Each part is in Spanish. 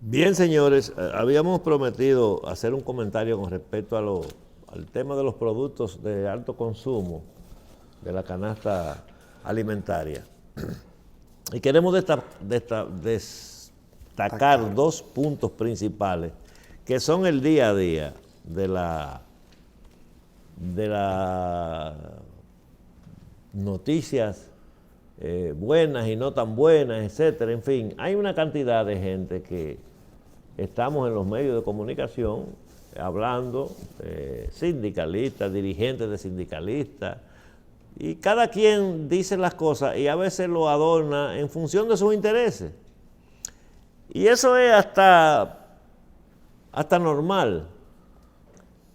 Bien, señores, habíamos prometido hacer un comentario con respecto al tema de los productos de alto consumo de la canasta alimentaria. Y queremos destacar dos puntos principales que son el día a día de las noticias buenas y no tan buenas, etcétera. En fin, hay una cantidad de gente que estamos en los medios de comunicación hablando, sindicalistas, dirigentes de sindicalistas, y cada quien dice las cosas y a veces lo adorna en función de sus intereses. Y eso es hasta normal.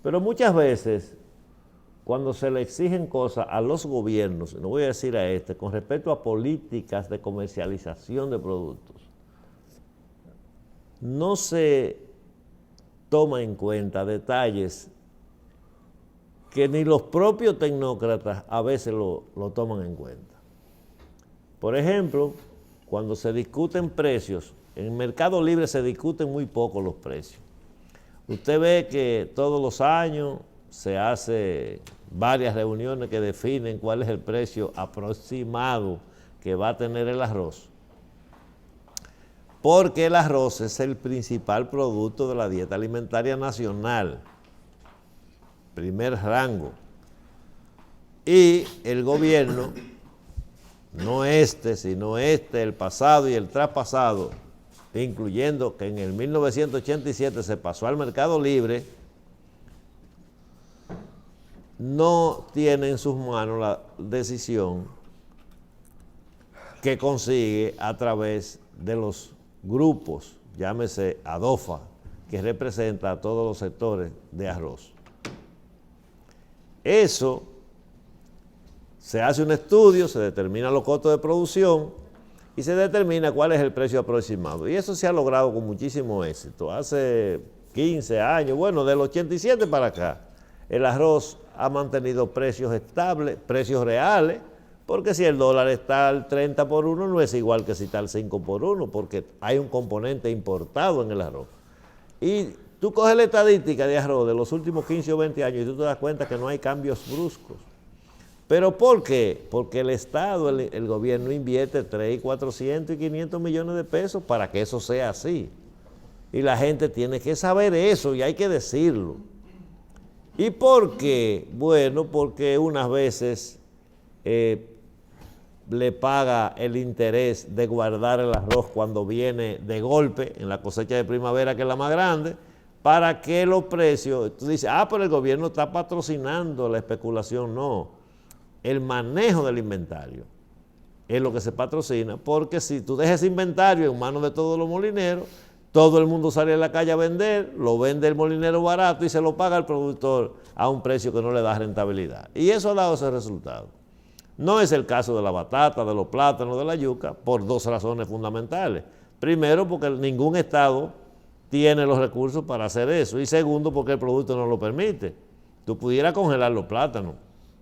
Pero muchas veces, cuando se le exigen cosas a los gobiernos, no voy a decir a este, con respecto a políticas de comercialización de productos, no se toma en cuenta detalles que ni los propios tecnócratas a veces lo toman en cuenta. Por ejemplo, cuando se discuten precios, en el mercado libre se discuten muy poco los precios. Usted ve que todos los años se hace varias reuniones que definen cuál es el precio aproximado que va a tener el arroz, porque el arroz es el principal producto de la dieta alimentaria nacional, primer rango, y el gobierno, no este, sino el pasado y el traspasado, incluyendo que en el 1987 se pasó al mercado libre, no tiene en sus manos la decisión que consigue a través de los grupos, llámese ADOFA, que representa a todos los sectores de arroz. Eso, se hace un estudio, se determinan los costos de producción y se determina cuál es el precio aproximado. Y eso se ha logrado con muchísimo éxito. Hace 15 años, bueno, del 87 para acá, el arroz ha mantenido precios estables, precios reales, porque si el dólar está al 30 por 1 no es igual que si está al 5 por 1, porque hay un componente importado en el arroz. Y tú coges la estadística de arroz de los últimos 15 o 20 años y tú te das cuenta que no hay cambios bruscos. ¿Pero por qué? Porque el Estado, el gobierno invierte 300, 400 y 500 millones de pesos para que eso sea así. Y la gente tiene que saber eso y hay que decirlo. ¿Y por qué? Bueno, porque unas veces le paga el interés de guardar el arroz cuando viene de golpe en la cosecha de primavera, que es la más grande, para que los precios, tú dices, pero el gobierno está patrocinando la especulación. No, el manejo del inventario es lo que se patrocina, porque si tú dejas inventario en manos de todos los molineros, todo el mundo sale a la calle a vender, lo vende el molinero barato y se lo paga al productor a un precio que no le da rentabilidad. Y eso ha dado ese resultado. No es el caso de la batata, de los plátanos, de la yuca, por dos razones fundamentales. Primero, porque ningún estado tiene los recursos para hacer eso. Y segundo, porque el producto no lo permite. Tú pudieras congelar los plátanos.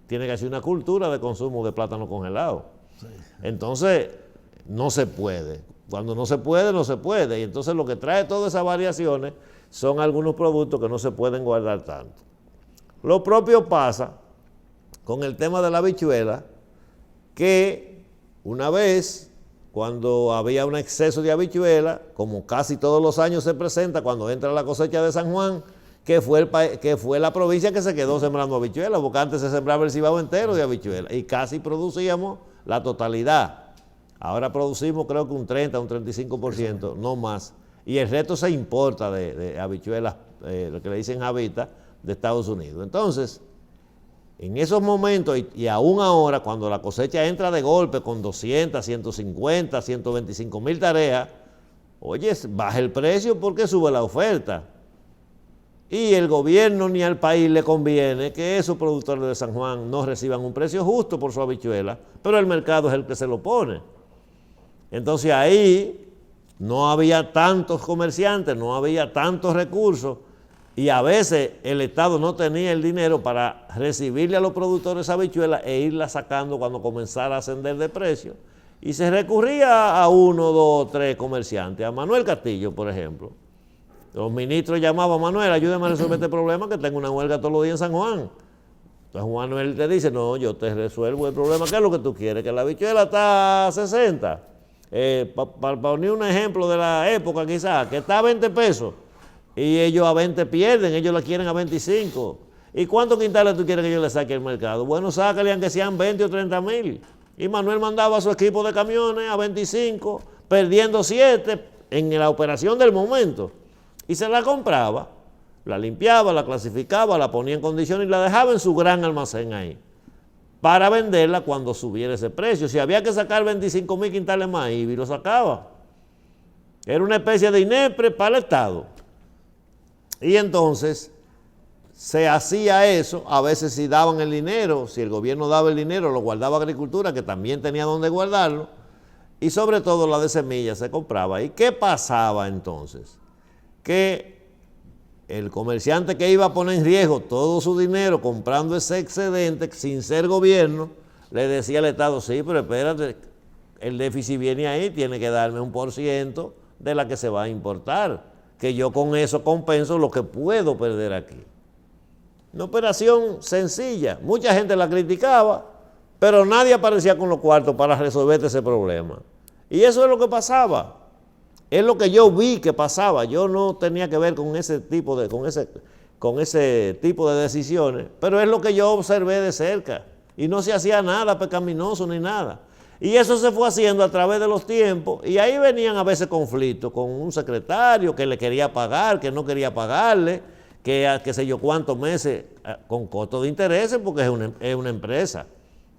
Tiene que hacer una cultura de consumo de plátano congelado. Sí. Entonces, no se puede. Cuando no se puede, no se puede. Y entonces lo que trae todas esas variaciones son algunos productos que no se pueden guardar tanto. Lo propio pasa con el tema de la habichuela, que una vez, cuando había un exceso de habichuela, como casi todos los años se presenta cuando entra la cosecha de San Juan, que fue la provincia que se quedó sembrando habichuelas, porque antes se sembraba el Cibao entero de habichuelas y casi producíamos la totalidad. Ahora producimos creo que un 30, un 35%, no más. Y el resto se importa de habichuelas, lo que le dicen habita, de Estados Unidos. Entonces, en esos momentos y aún ahora, cuando la cosecha entra de golpe con 200, 150, 125 mil tareas, oye, baja el precio porque sube la oferta. Y el gobierno ni al país le conviene que esos productores de San Juan no reciban un precio justo por su habichuela, pero el mercado es el que se lo pone. Entonces ahí no había tantos comerciantes, no había tantos recursos, y a veces el Estado no tenía el dinero para recibirle a los productores habichuelas e irla sacando cuando comenzara a ascender de precio. Y se recurría a 1, 2, 3 comerciantes, a Manuel Castillo, por ejemplo. Los ministros llamaban: Manuel, ayúdame a resolver este problema, que tengo una huelga todos los días en San Juan. Entonces Manuel te dice: no, yo te resuelvo el problema. ¿Qué es lo que tú quieres? Que la habichuela está a 60. Para poner un ejemplo de la época, quizás, que está a 20 pesos. Y ellos a 20 pierden, ellos la quieren a 25. ¿Y cuántos quintales tú quieres que yo le saque al mercado? Bueno, sácale aunque sean 20 o 30 mil. Y Manuel mandaba a su equipo de camiones a 25, perdiendo 7 en la operación del momento. Y se la compraba, la limpiaba, la clasificaba, la ponía en condiciones y la dejaba en su gran almacén ahí, para venderla cuando subiera ese precio. Si había que sacar 25,000 quintales más, y lo sacaba. Era una especie de INEPRE para el Estado. Y entonces se hacía eso. A veces si daban el dinero, si el gobierno daba el dinero, lo guardaba Agricultura, que también tenía donde guardarlo, y sobre todo la de semillas se compraba. ¿Y qué pasaba entonces? Que el comerciante que iba a poner en riesgo todo su dinero comprando ese excedente sin ser gobierno, le decía al Estado: sí, pero espérate, el déficit viene ahí, tiene que darme 1% de la que se va a importar, que yo con eso compenso lo que puedo perder aquí. Una operación sencilla. Mucha gente la criticaba, pero nadie aparecía con los cuartos para resolver ese problema. Y eso es lo que pasaba. Es lo que yo vi que pasaba. Yo no tenía que ver con ese tipo de, con ese tipo de decisiones, pero es lo que yo observé de cerca. Y no se hacía nada pecaminoso ni nada. Y eso se fue haciendo a través de los tiempos, y ahí venían a veces conflictos con un secretario que le quería pagar, que no quería pagarle, que a qué sé yo cuántos meses, con costo de intereses, porque es una empresa.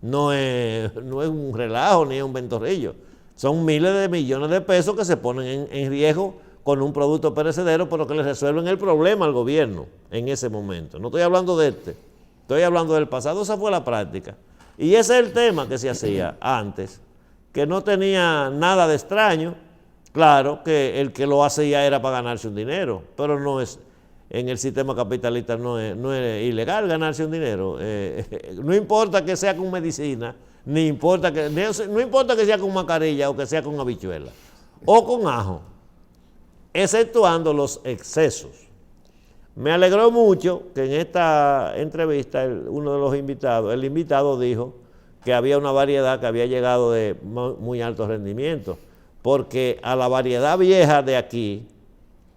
No es un relajo ni es un ventorrillo. Son miles de millones de pesos que se ponen en riesgo con un producto perecedero, pero que le resuelven el problema al gobierno en ese momento. No estoy hablando de estoy hablando del pasado. Esa fue la práctica. Y ese es el tema que se hacía antes, que no tenía nada de extraño. Claro que el que lo hacía era para ganarse un dinero, pero no es, en el sistema capitalista no es ilegal ganarse un dinero. No importa que sea con medicina, no importa que sea con mascarilla o que sea con habichuela o con ajo, exceptuando los excesos. Me alegró mucho que en esta entrevista uno de los invitados, el invitado dijo que había una variedad que había llegado de muy alto rendimiento, porque a la variedad vieja de aquí,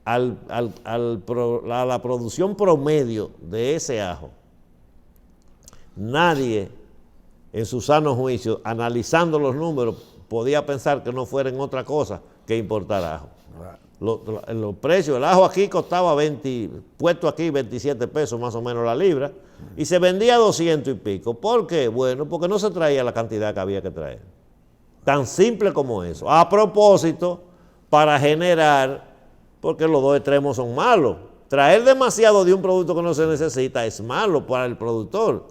a la producción promedio de ese ajo, nadie en su sano juicio, analizando los números, podía pensar que no fuera en otra cosa que importar ajo. Los precios, el ajo aquí costaba puesto aquí 27 pesos más o menos la libra, y se vendía a 200 y pico. ¿Por qué? Bueno, porque no se traía la cantidad que había que traer. Tan simple como eso. A propósito, para generar, porque los dos extremos son malos. Traer demasiado de un producto que no se necesita es malo para el productor.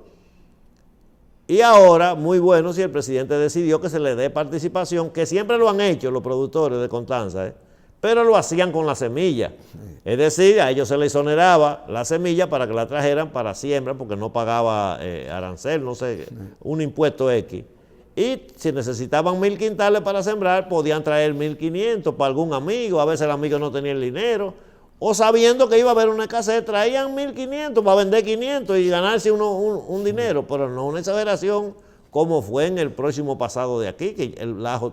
Y ahora, muy bueno si el presidente decidió que se le dé participación, que siempre lo han hecho los productores de Constanza, pero lo hacían con la semilla. Es decir, a ellos se les exoneraba la semilla para que la trajeran para siembra, porque no pagaba arancel, no sé, un impuesto X. Y si necesitaban 1,000 quintales para sembrar, podían traer 1,500 para algún amigo. A veces el amigo no tenía el dinero, o sabiendo que iba a haber una escasez, traían 1,500 para vender 500 y ganarse un dinero, pero no una exageración como fue en el próximo pasado de aquí, que el ajo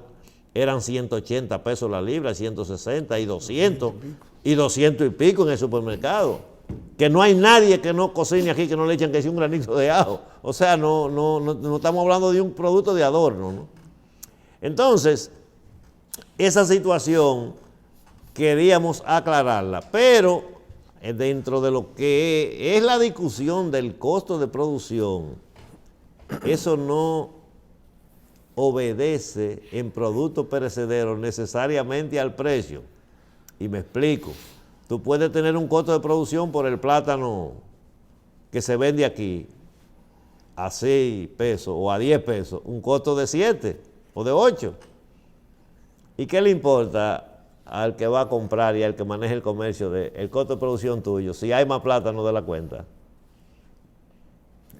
eran 180 pesos la libra, 160 y 200 y pico en el supermercado. Que no hay nadie que no cocine aquí que no le echen que sea un granito de ajo. O sea, no estamos hablando de un producto de adorno, ¿no? Entonces, esa situación queríamos aclararla, pero dentro de lo que es la discusión del costo de producción, eso no obedece en productos perecederos necesariamente al precio. Y me explico. Tú puedes tener un costo de producción por el plátano que se vende aquí a 6 pesos o a 10 pesos, un costo de 7 o de 8. ¿Y qué le importa al que va a comprar y al que maneja el comercio el costo de producción tuyo si hay más plátano de la cuenta?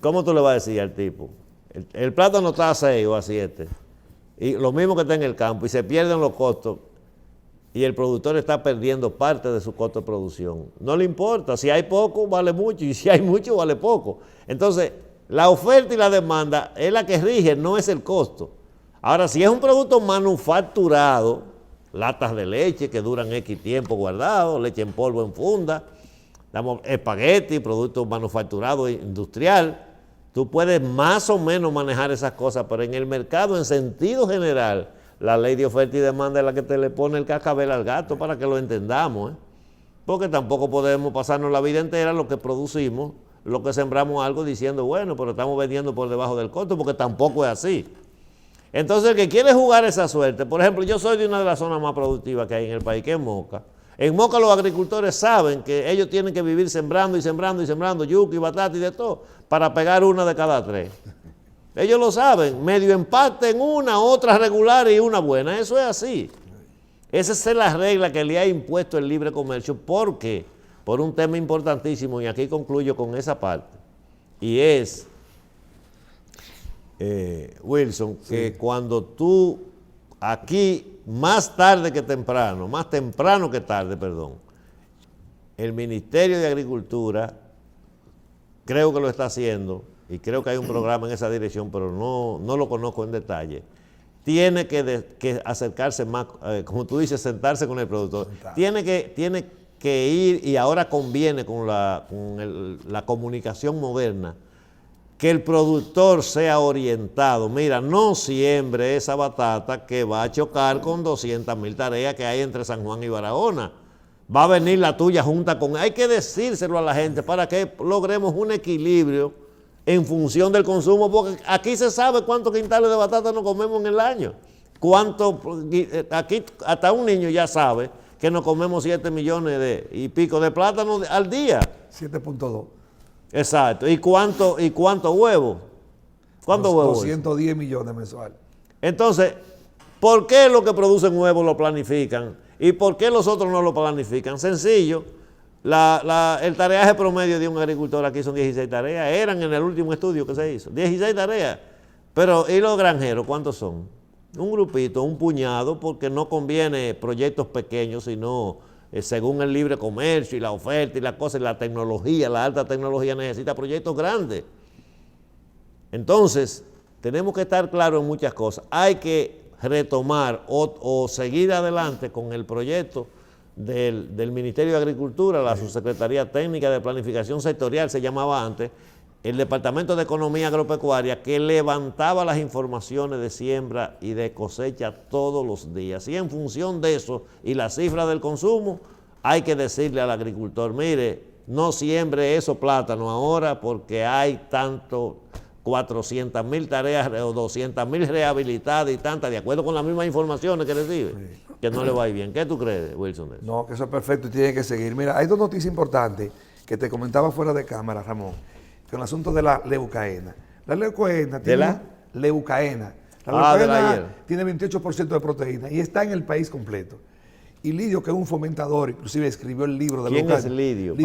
¿Cómo tú le vas a decir al tipo? El plátano está a 6 o a 7. y lo mismo que está en el campo, y se pierden los costos, y el productor está perdiendo parte de su costo de producción. No le importa, si hay poco, vale mucho, y si hay mucho, vale poco. Entonces, la oferta y la demanda es la que rige, no es el costo. Ahora, si es un producto manufacturado, latas de leche que duran X tiempo guardados, leche en polvo en funda, espagueti, producto manufacturado industrial, tú puedes más o menos manejar esas cosas, pero en el mercado, en sentido general, la ley de oferta y demanda es la que te le pone el cascabel al gato para que lo entendamos, ¿eh? Porque tampoco podemos pasarnos la vida entera lo que producimos, lo que sembramos algo diciendo, bueno, pero estamos vendiendo por debajo del costo, porque tampoco es así. Entonces, el que quiere jugar esa suerte, por ejemplo, yo soy de una de las zonas más productivas que hay en el país, que es Moca. En Moca los agricultores saben que ellos tienen que vivir sembrando y sembrando y sembrando yuca y batata y de todo, para pegar una de cada 3. Ellos lo saben, medio empate en una, otra regular y una buena, eso es así. Esa es la regla que le ha impuesto el libre comercio, porque, por un tema importantísimo, y aquí concluyo con esa parte, y es, Wilson, que cuando tú, aquí, más tarde que temprano, más temprano que tarde, perdón, el Ministerio de Agricultura, creo que lo está haciendo, y creo que hay un programa en esa dirección, pero no lo conozco en detalle, tiene que acercarse más, como tú dices, sentarse con el productor. Tiene que ir, y ahora conviene con la comunicación moderna, que el productor sea orientado. Mira, no siembre esa batata que va a chocar con 200,000 tareas que hay entre San Juan y Barahona. Va a venir la tuya junta con... Hay que decírselo a la gente para que logremos un equilibrio en función del consumo, porque aquí se sabe cuántos quintales de batata nos comemos en el año. Aquí hasta un niño ya sabe que nos comemos 7 millones y pico de plátanos al día. 7.2. Exacto. ¿Y cuánto huevo? ¿Cuántos huevos? 210 millones mensual. Entonces, ¿por qué los que producen huevos lo planifican? ¿Y por qué los otros no lo planifican? Sencillo. El tareaje promedio de un agricultor aquí son 16 tareas. Eran en el último estudio que se hizo. 16 tareas. Pero, ¿y los granjeros cuántos son? Un grupito, un puñado, porque no conviene proyectos pequeños, sino... según el libre comercio y la oferta y la cosa y la tecnología, la alta tecnología necesita proyectos grandes. Entonces, tenemos que estar claros en muchas cosas. Hay que retomar o seguir adelante con el proyecto del Ministerio de Agricultura, la Subsecretaría Técnica de Planificación Sectorial, se llamaba antes, el Departamento de Economía Agropecuaria, que levantaba las informaciones de siembra y de cosecha todos los días. Y en función de eso y la cifra del consumo, hay que decirle al agricultor, mire, no siembre esos plátanos ahora porque hay tanto 400,000 tareas o 200,000 rehabilitadas y tantas, de acuerdo con las mismas informaciones que recibe, que no le va a ir bien. ¿Qué tú crees, Wilson? No, que eso es perfecto y tiene que seguir. Mira, hay 2 noticias importantes que te comentaba fuera de cámara, Ramón, con el asunto de la leucaena. La leucaena tiene... Leucaena. La leucaena tiene 28% de proteína y está en el país completo. Y Lidio, que es un fomentador, inclusive escribió el libro de leucaena. ¿Quién es Lidio?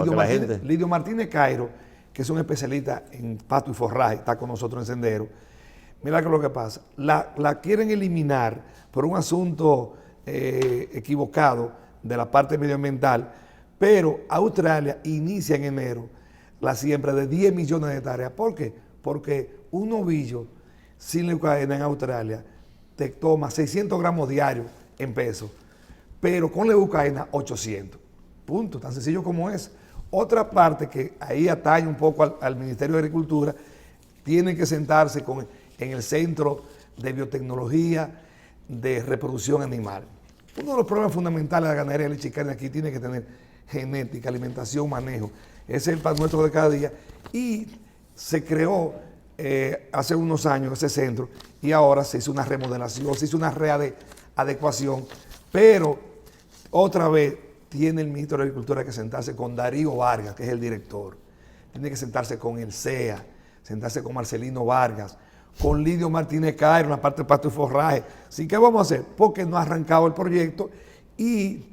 Lidio Martínez Cairo, que es un especialista en pasto y forraje, está con nosotros en Sendero. Mira que lo que pasa, la quieren eliminar por un asunto equivocado de la parte medioambiental, pero Australia inicia en enero la siembra de 10 millones de hectáreas. ¿Por qué? Porque un novillo sin leucaena en Australia te toma 600 gramos diarios en peso, pero con leucaena 800. Punto, tan sencillo como es. Otra parte que ahí atañe un poco al Ministerio de Agricultura, tiene que sentarse en el Centro de Biotecnología de Reproducción Animal. Uno de los problemas fundamentales de la ganadería de leche y carne aquí tiene que tener genética, alimentación, manejo. Ese es el pan nuestro de cada día. Y se creó hace unos años ese centro y ahora se hizo una remodelación, se hizo una readecuación, pero otra vez tiene el ministro de Agricultura que sentarse con Darío Vargas, que es el director. Tiene que sentarse con el CEA, sentarse con Marcelino Vargas, con Lidio Martínez Cairo en la parte de pasto y forraje. Así que vamos a hacer, porque no ha arrancado el proyecto y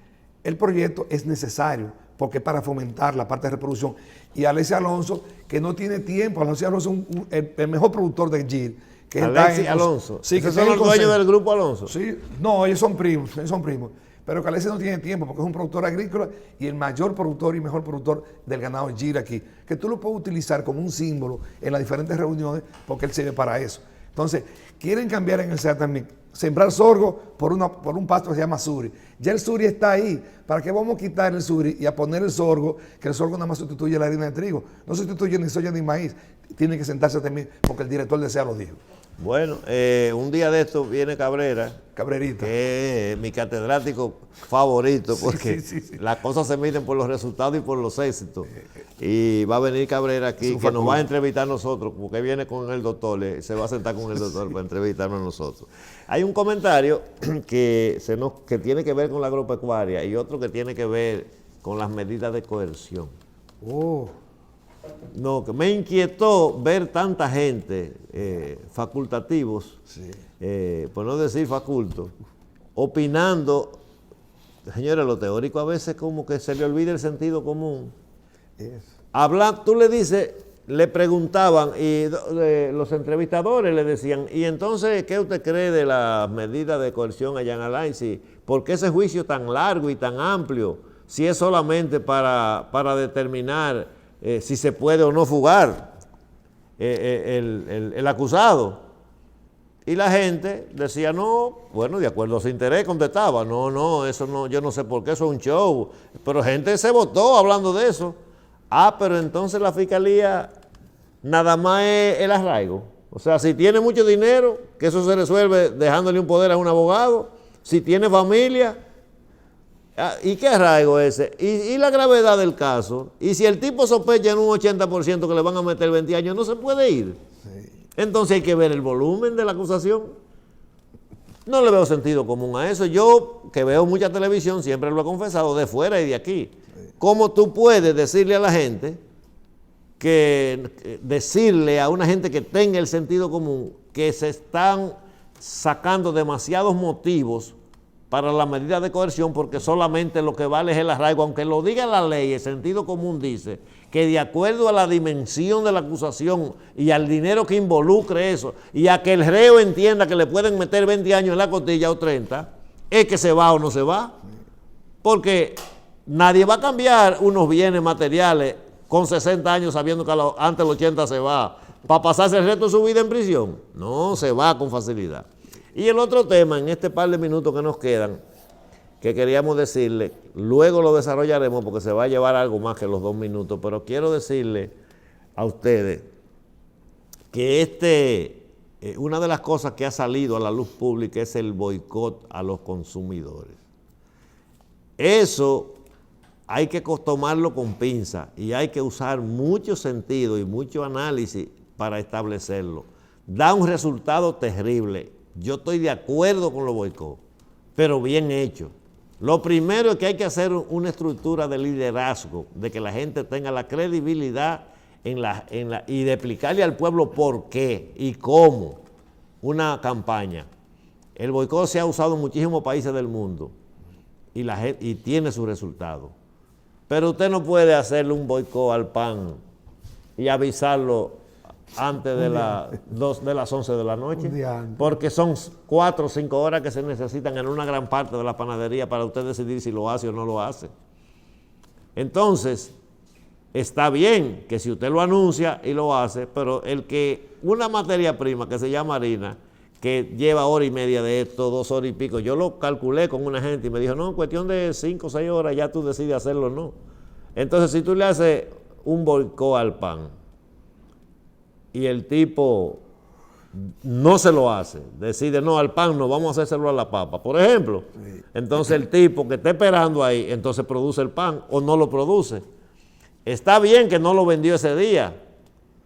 el proyecto es necesario, porque es para fomentar la parte de reproducción. Y Alexia Alonso, que no tiene tiempo, Alexia Alonso es el mejor productor de GIR que Alexis Alonso. Sí, que son los dueños del grupo Alonso. Sí, no, ellos son primos, Pero que Alexis no tiene tiempo porque es un productor agrícola y el mayor productor y mejor productor del ganado Gira aquí. Que tú lo puedes utilizar como un símbolo en las diferentes reuniones porque él sirve para eso. Entonces, quieren cambiar en el SEA también, sembrar sorgo por un pasto que se llama suri. Ya el suri está ahí. ¿Para qué vamos a quitar el suri y a poner el sorgo? Que el sorgo nada más sustituye la harina de trigo. No sustituye ni soya ni maíz. Tiene que sentarse también porque el director de SEA lo dijo. Bueno, un día de esto viene Cabrerita, que es mi catedrático favorito, porque las cosas se miden por los resultados y por los éxitos. Y va a venir Cabrera aquí, que nos va a entrevistar a nosotros, porque viene con el doctor, se va a sentar con el doctor para entrevistarnos a nosotros. Hay un comentario que tiene que ver con la agropecuaria y otro que tiene que ver con las medidas de coerción. No, que me inquietó ver tanta gente, facultativos, por no decir facultos, opinando. Señores, lo teórico a veces como que se le olvida el sentido común. Tú le dices, le preguntaban y los entrevistadores le decían, ¿y entonces qué usted cree de las medidas de coerción allá en Alain? ¿Por qué ese juicio tan largo y tan amplio? Si es solamente para determinar si se puede o no fugar el acusado. Y la gente decía, no, bueno, de acuerdo a su interés, contestaba, no, eso no, yo no sé por qué, eso es un show. Pero gente se votó hablando de eso. Pero entonces la fiscalía nada más es el arraigo. O sea, si tiene mucho dinero, que eso se resuelve dejándole un poder a un abogado. Si tiene familia, ¿y qué arraigo ese? ¿Y la gravedad del caso? Y si el tipo sospecha en un 80% que le van a meter 20 años, no se puede ir. Entonces hay que ver el volumen de la acusación. No le veo sentido común a eso. Yo, que veo mucha televisión, siempre lo he confesado, de fuera y de aquí. ¿Cómo tú puedes decirle a la gente, decirle a una gente que tenga el sentido común, que se están sacando demasiados motivos para la medida de coerción, porque solamente lo que vale es el arraigo, aunque lo diga la ley, el sentido común dice que de acuerdo a la dimensión de la acusación y al dinero que involucre eso, y a que el reo entienda que le pueden meter 20 años en la costilla o 30, es que se va o no se va, porque nadie va a cambiar unos bienes materiales con 60 años sabiendo que antes de los 80 se va, para pasarse el resto de su vida en prisión. No, se va con facilidad. Y el otro tema, en este par de minutos que nos quedan, que queríamos decirle, luego lo desarrollaremos porque se va a llevar algo más que los 2 minutos, pero quiero decirle a ustedes que una de las cosas que ha salido a la luz pública es el boicot a los consumidores. Eso hay que tomarlo con pinza y hay que usar mucho sentido y mucho análisis para establecerlo. Da un resultado terrible. Yo estoy de acuerdo con los boicots, pero bien hecho. Lo primero es que hay que hacer una estructura de liderazgo, de que la gente tenga la credibilidad y de explicarle al pueblo por qué y cómo una campaña. El boicot se ha usado en muchísimos países del mundo y tiene su resultado. Pero usted no puede hacerle un boicot al pan y avisarlo antes de las 11 de la noche, porque son 4 o 5 horas que se necesitan en una gran parte de la panadería para usted decidir si lo hace o no lo hace. Entonces, está bien que si usted lo anuncia y lo hace, pero una materia prima que se llama harina, que lleva 1 hora y media de esto, 2 horas y pico, yo lo calculé con una gente y me dijo, no, en cuestión de 5 o 6 horas ya tú decides hacerlo o no. Entonces, si tú le haces un boicot al pan, y el tipo no se lo hace, decide, no, al pan no, vamos a hacérselo a la papa, por ejemplo. Entonces el tipo que está esperando ahí, entonces produce el pan o no lo produce. Está bien que no lo vendió ese día,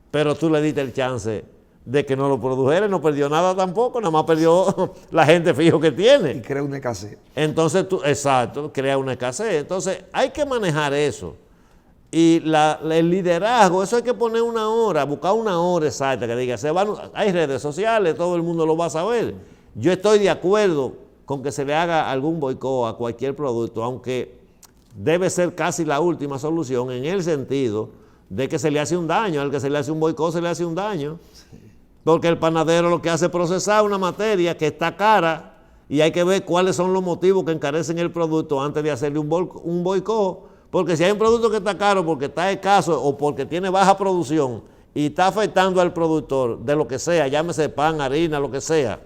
pero tú le diste el chance de que no lo produjera y no perdió nada tampoco, nada más perdió la gente fijo que tiene. Y crea una escasez. Entonces exacto, crea una escasez. Entonces hay que manejar eso. Y el liderazgo, eso hay que poner una hora, buscar una hora exacta que diga, hay redes sociales, todo el mundo lo va a saber. Yo estoy de acuerdo con que se le haga algún boicot a cualquier producto, aunque debe ser casi la última solución en el sentido de que se le hace un daño. Al que se le hace un boicot se le hace un daño. Porque el panadero lo que hace es procesar una materia que está cara y hay que ver cuáles son los motivos que encarecen el producto antes de hacerle un boicot. Porque si hay un producto que está caro porque está escaso o porque tiene baja producción y está afectando al productor de lo que sea, llámese pan, harina, lo que sea,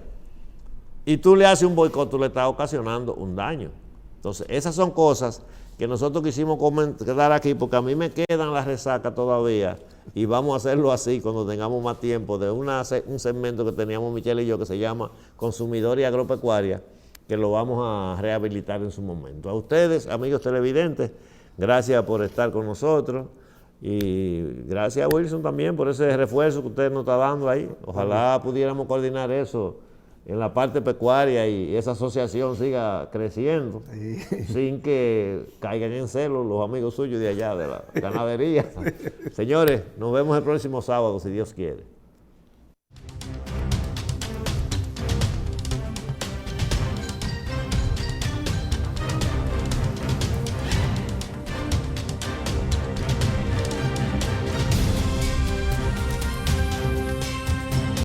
y tú le haces un boicot, tú le estás ocasionando un daño. Entonces, esas son cosas que nosotros quisimos comentar aquí porque a mí me quedan las resacas todavía y vamos a hacerlo así cuando tengamos más tiempo de un segmento que teníamos Michelle y yo que se llama Consumidor y Agropecuaria, que lo vamos a rehabilitar en su momento. A ustedes, amigos televidentes, gracias por estar con nosotros y gracias a Wilson también por ese refuerzo que usted nos está dando ahí. Ojalá pudiéramos coordinar eso en la parte pecuaria y esa asociación siga creciendo, sí, sin que caigan en celo los amigos suyos de allá, de la ganadería. Señores, nos vemos el próximo sábado, si Dios quiere.